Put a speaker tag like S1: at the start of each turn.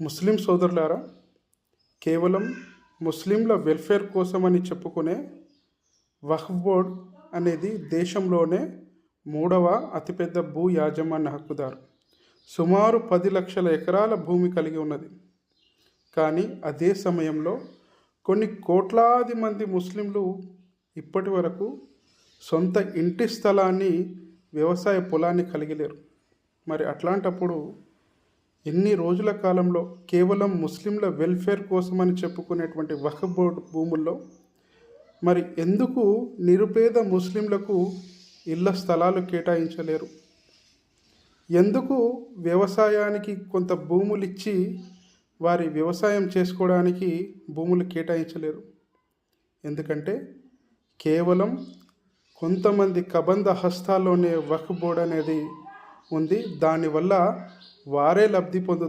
S1: ముస్లిం సోదరులారా, కేవలం ముస్లింల వెల్ఫేర్ కోసమని చెప్పుకునే వక్ఫ్ బోర్డ్ అనేది దేశంలోనే 3వ అతిపెద్ద భూ యాజమాన్య హక్కుదారు. సుమారు 10 లక్షల ఎకరాల భూమి కలిగి ఉన్నది. కానీ అదే సమయంలో కొన్ని కోట్లాది మంది ముస్లింలు ఇప్పటి వరకు సొంత ఇంటి స్థలాన్ని, వ్యవసాయ పొలాన్ని కలిగి లేరు. మరి అట్లాంటప్పుడు ఎన్ని రోజుల కాలంలో కేవలం ముస్లింల వెల్ఫేర్ కోసమని చెప్పుకునేటువంటి వక్ఫ్ బోర్డు భూముల్లో మరి ఎందుకు నిరుపేద ముస్లింలకు ఇళ్ల స్థలాలు కేటాయించలేరు? ఎందుకు వ్యవసాయానికి కొంత భూములు ఇచ్చి వారి వ్యవసాయం చేసుకోవడానికి భూములు కేటాయించలేరు? ఎందుకంటే కేవలం కొంతమంది కబంధ హస్తాల్లోనే వక్ఫ్ బోర్డ్ అనేది ఉంది. దానివల్ల వారే లబ్ధి పొందుతారు.